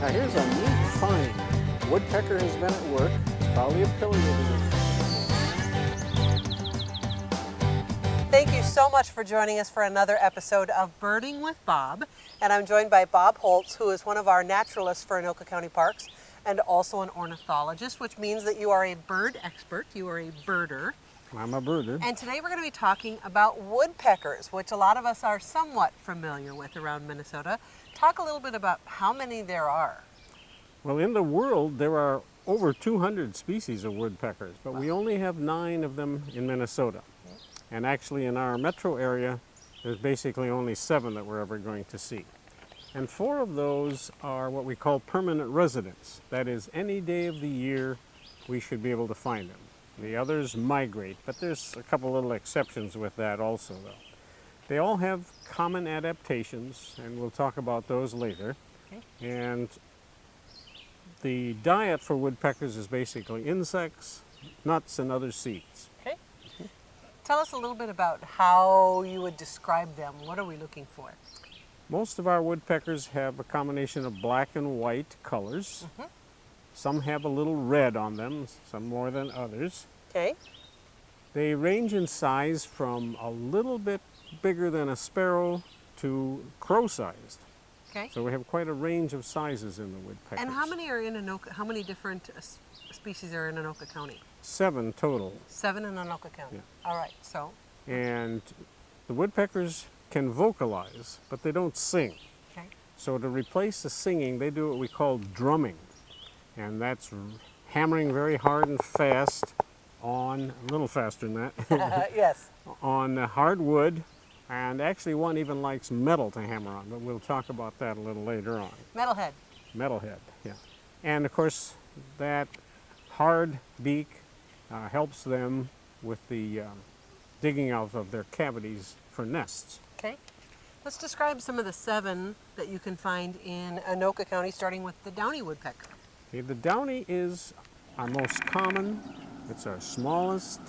Now here's a neat find. Woodpecker has been at work. It's probably a pileated. Thank you so much for joining us for another episode of Birding with Bob. And I'm joined by Bob Holtz, who is one of our naturalists for Anoka County Parks and also an ornithologist, which means that you are a bird expert. You are a birder. I'm a birder. And today we're going to be talking about woodpeckers, which a lot of us are somewhat familiar with around Minnesota. Talk a little bit about how many there are. Well, in the world, there are over 200 species of woodpeckers, but we only have 9 of them in Minnesota. And actually in our metro area, there's basically only 7 that we're ever going to see. And 4 of those are what we call permanent residents. That is, any day of the year, we should be able to find them. The others migrate, but there's a couple little exceptions with that also, though. They all have common adaptations, and we'll talk about those later. Okay. And the diet for woodpeckers is basically insects, nuts, and other seeds. Okay. Tell us a little bit about how you would describe them. What are we looking for? Most of our woodpeckers have a combination of black and white colors. Mm-hmm. Some have a little red on them, some more than others. Okay. They range in size from a little bit bigger than a sparrow to crow-sized. Okay. So we have quite a range of sizes in the woodpeckers. And how many are in Anoka? How many different species are in Anoka County? 7 total. 7 in Anoka County. Yeah. All right. So. And the woodpeckers can vocalize, but they don't sing. Okay. So to replace the singing, they do what we call drumming. And that's hammering very hard and fast on, a little faster than that, Yes. on hard wood. And actually one even likes metal to hammer on, but we'll talk about that a little later on. Metalhead. Metalhead, yeah. And of course, that hard beak helps them with the digging out of their cavities for nests. Okay. Let's describe some of the 7 that you can find in Anoka County, starting with the downy woodpecker. Okay, the downy is our most common, it's our smallest,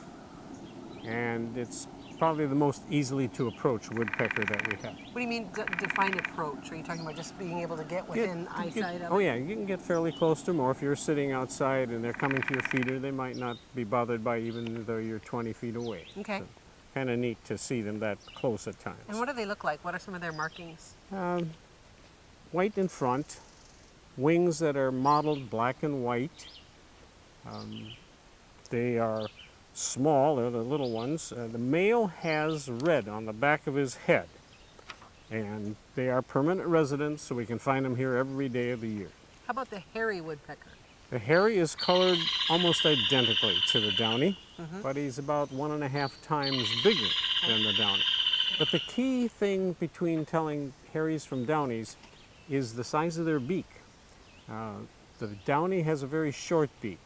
and it's probably the most easily to approach woodpecker that we have. What do you mean define approach? Are you talking about just being able to get within eyesight of Oh it? yeah, you can get fairly close to them, or if you're sitting outside and they're coming to your feeder, they might not be bothered by even though you're 20 feet away. Okay. So, kind of neat to see them that close at times. And what do they look like? What are some of their markings? White in front, wings that are mottled black and white. They are small, they're the little ones. The male has red on the back of his head, and they are permanent residents, so we can find them here every day of the year. How about the hairy woodpecker? The hairy is colored almost identically to the downy, but he's about 1.5 times bigger than the downy. But the key thing between telling hairies from downies is the size of their beak. The downy has a very short beak.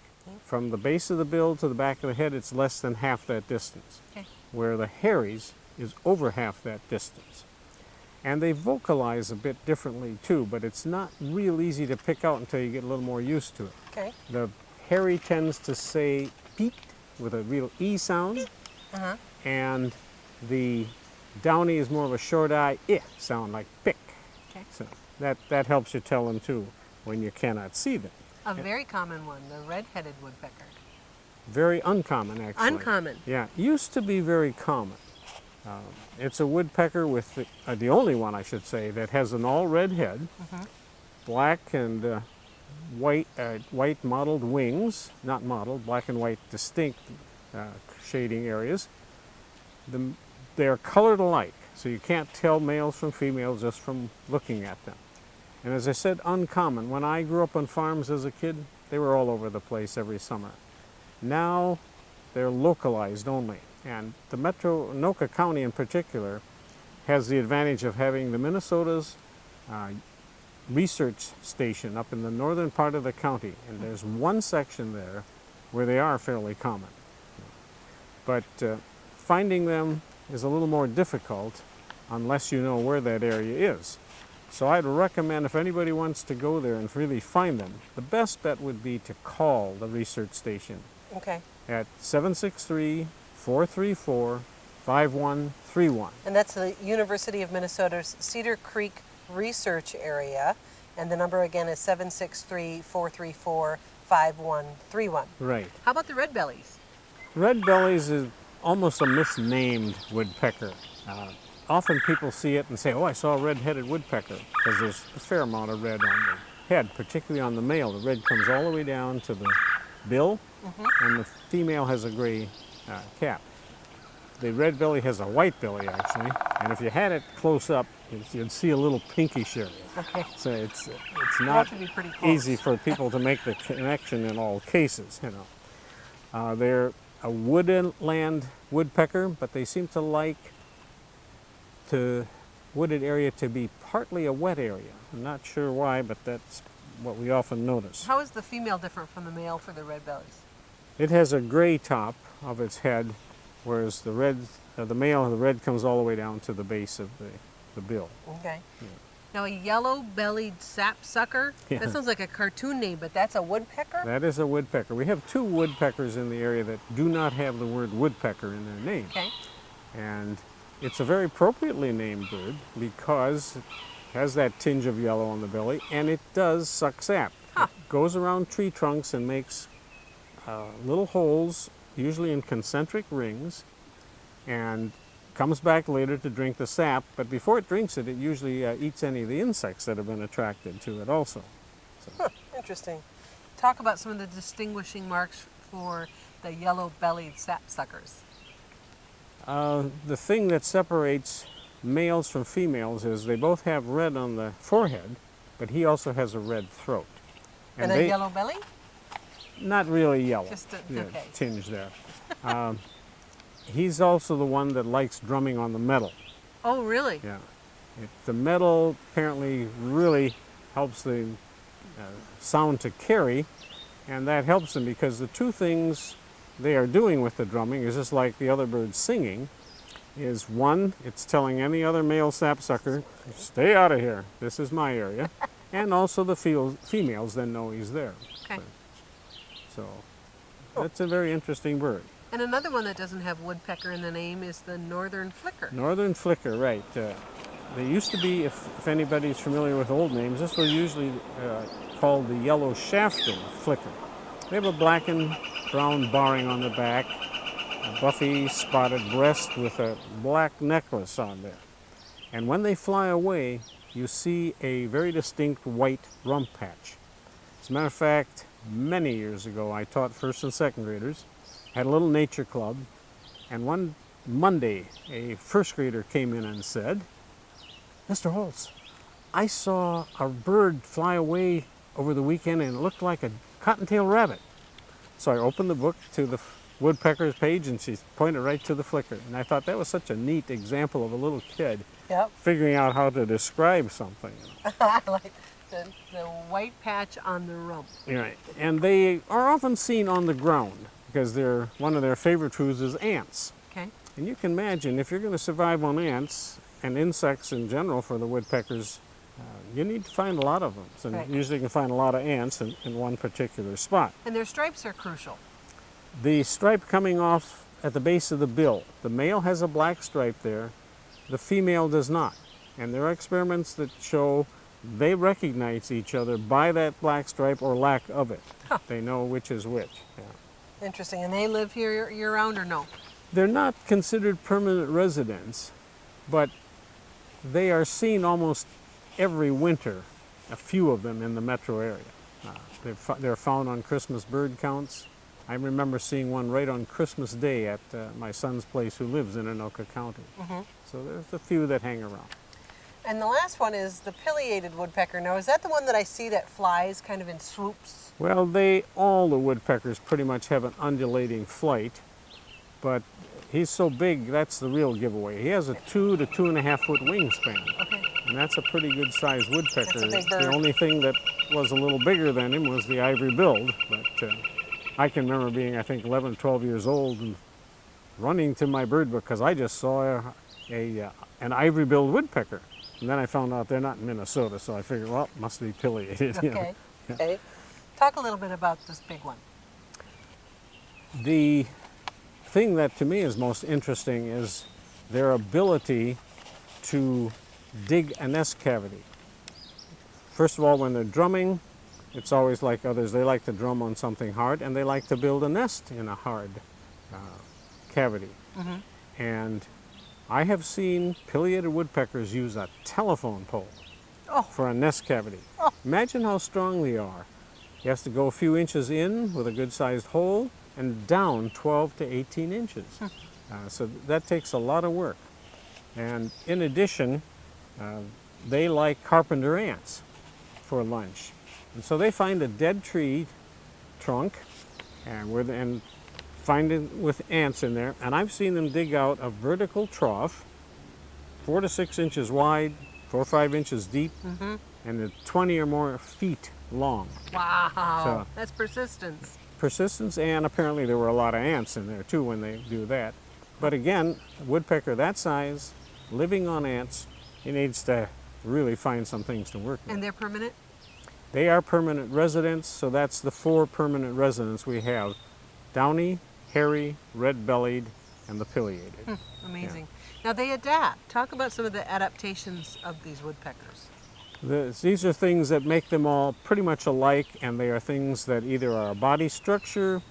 From the base of the bill to the back of the head, it's less than half that distance, Okay. where the hairies is over half that distance. And they vocalize a bit differently too, but it's not real easy to pick out until you get a little more used to it. Okay. The hairy tends to say peeked with a real E sound, and the downy is more of a short I sound, like pick. Okay. So that helps you tell them too when you cannot see them. A very common one, the red-headed woodpecker. Very uncommon, actually. Uncommon. Yeah, used to be very common. It's a woodpecker with the only one, I should say, that has an all-red head, black and white mottled wings, not mottled, black and white distinct shading areas. They are colored alike, so you can't tell males from females just from looking at them. And as I said, uncommon. When I grew up on farms as a kid, they were all over the place every summer. Now, they're localized only. And the metro, Anoka County in particular, has the advantage of having the Minnesota's research station up in the northern part of the county. And there's one section there where they are fairly common. But finding them is a little more difficult unless you know where that area is. So I'd recommend, if anybody wants to go there and really find them, the best bet would be to call the research station Okay. at 763-434-5131. And that's the University of Minnesota's Cedar Creek Research Area. And the number again is 763-434-5131. Right. How about the red bellies? Red bellies is almost a misnamed woodpecker. Often people see it and say, oh, I saw a red-headed woodpecker, because there's a fair amount of red on the head, particularly on the male. The red comes all the way down to the bill, and the female has a gray cap. The red belly has a white belly, actually, and if you had it close up, you'd see a little pinkish area. Okay. So it's You not have to be pretty close. easy for people to make the connection in all cases, you know. They're a woodland woodpecker, but they seem to like the wooded area to be partly a wet area. I'm not sure why, but that's what we often notice. How is the female different from the male for the red bellies? It has a gray top of its head, whereas the male, the red comes all the way down to the base of the bill. Okay. Yeah. Now a yellow-bellied sapsucker, Yeah. that sounds like a cartoon name, but that's a woodpecker? That is a woodpecker. We have two woodpeckers in the area that do not have the word woodpecker in their name. Okay. And it's a very appropriately named bird because it has that tinge of yellow on the belly, and it does suck sap. Huh. It goes around tree trunks and makes little holes, usually in concentric rings, and comes back later to drink the sap, but before it drinks it, it usually eats any of the insects that have been attracted to it also. So, Huh, interesting. Talk about some of the distinguishing marks for the yellow-bellied sapsuckers. the thing that separates males from females is they both have red on the forehead, but he also has a red throat. And a yellow belly? Not really yellow. Just a, Yeah, okay. tinge there. He's also the one that likes drumming on the metal. Oh, really? Yeah, the metal apparently really helps the sound to carry, and that helps them because the two things they are doing with the drumming is just like the other birds singing. Is one, it's telling any other male sapsucker, stay out of here, this is my area. And also the females then know he's there. Okay. So that's a very interesting bird. And another one that doesn't have woodpecker in the name is the northern flicker. Northern flicker, right. They used to be, if anybody's familiar with old names, this was usually called the yellow-shafted flicker. They have a black and brown barring on the back, a buffy spotted breast with a black necklace on there. And when they fly away, you see a very distinct white rump patch. As a matter of fact, many years ago, I taught first and second graders, had a little nature club, and one Monday, a first grader came in and said, Mr. Holtz, I saw a bird fly away over the weekend and it looked like a cottontail rabbit. So I opened the book to the woodpecker's page and she pointed right to the flicker. And I thought that was such a neat example of a little kid Yep. figuring out how to describe something. I like the white patch on the rump. Right. And they are often seen on the ground because one of their favorite foods is ants. Okay. And you can imagine if you're going to survive on ants and insects in general for the woodpeckers, you need to find a lot of them. So Right. usually you can find a lot of ants in one particular spot. And their stripes are crucial. The stripe coming off at the base of the bill, the male has a black stripe there, the female does not. And there are experiments that show they recognize each other by that black stripe or lack of it. Huh. They know which is which. Yeah. Interesting. And they live here year-round or no? They're not considered permanent residents, but they are seen almost every winter, a few of them in the metro area. They're found on Christmas bird counts. I remember seeing one right on Christmas Day at my son's place who lives in Anoka County. So there's a few that hang around. And the last one is the pileated woodpecker. Now, is that the one that I see that flies kind of in swoops? Well, all the woodpeckers pretty much have an undulating flight, but he's so big, that's the real giveaway. He has a 2 to 2.5 foot wingspan. Okay. And that's a pretty good sized woodpecker. That's a big bird. The only thing that was a little bigger than him was the ivory-billed, but I can remember being, I think, 11, 12 years old and running to my bird book because I just saw an ivory-billed woodpecker. And then I found out they're not in Minnesota, so I figured, well, it must be pileated. you know. Okay. Okay. Talk a little bit about this big one. The thing that to me is most interesting is their ability to dig a nest cavity. First of all, when they're drumming, it's always like others. They like to drum on something hard, and they like to build a nest in a hard cavity. And I have seen pileated woodpeckers use a telephone pole for a nest cavity. Imagine how strong they are. He has to go a few inches in with a good-sized hole and down 12 to 18 inches. So that takes a lot of work. And in addition, they like carpenter ants for lunch. And so they find a dead tree trunk and find it with ants in there. And I've seen them dig out a vertical trough, 4 to 6 inches wide, 4 or 5 inches deep, and 20 or more feet long. Wow, So, that's persistence. Persistence, and apparently there were a lot of ants in there too when they do that. But again, a woodpecker that size, living on ants, he needs to really find some things to work with. And they're permanent? They are permanent residents, so that's the 4 permanent residents we have: downy, hairy, red-bellied, and the pileated. Amazing. Now they adapt. Talk about some of the adaptations of these woodpeckers. These are things that make them all pretty much alike, and they are things that either are a body structure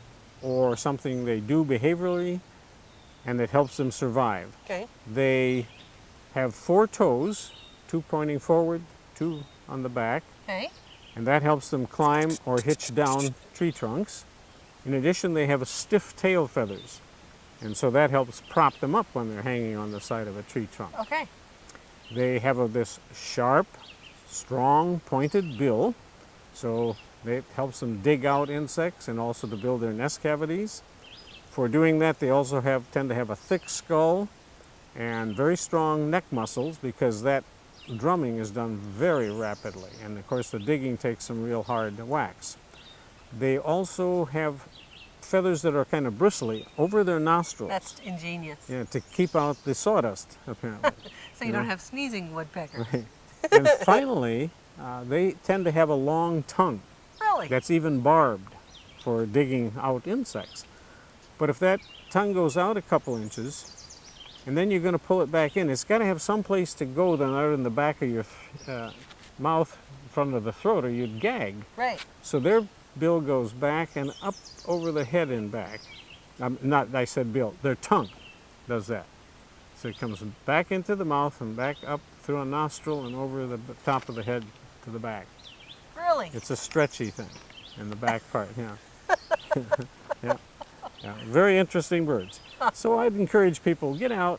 or something they do behaviorally, and it helps them survive. Okay. They have 4 toes, 2 pointing forward, 2 on the back, Okay. and that helps them climb or hitch down tree trunks. In addition, they have stiff tail feathers, and so that helps prop them up when they're hanging on the side of a tree trunk. Okay. They have this sharp, strong, pointed bill, so it helps them dig out insects and also to build their nest cavities. For doing that, they also tend to have a thick skull and very strong neck muscles, because that drumming is done very rapidly, and of course the digging takes some real hard wax. They also have feathers that are kind of bristly over their nostrils. That's ingenious. Yeah, to keep out the sawdust, apparently. So you don't have sneezing woodpeckers. Right. And finally, they tend to have a long tongue Really? that's even barbed for digging out insects. But if that tongue goes out a couple inches, and then you're going to pull it back in, it's got to have some place to go then out in the back of your mouth, in front of the throat, or you'd gag. Right. So their bill goes back and up over the head and back. I said bill, their tongue does that. So it comes back into the mouth and back up through a nostril and over the top of the head to the back. Really? It's a stretchy thing in the back part, yeah. Yeah. Very interesting birds. So I'd encourage people, get out,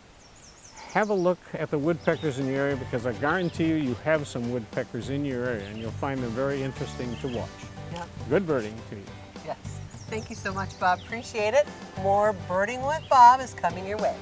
have a look at the woodpeckers in your area, because I guarantee you have some woodpeckers in your area, and you'll find them very interesting to watch. Yeah. Good birding to you. Yes. Thank you so much, Bob. Appreciate it. More Birding with Bob is coming your way.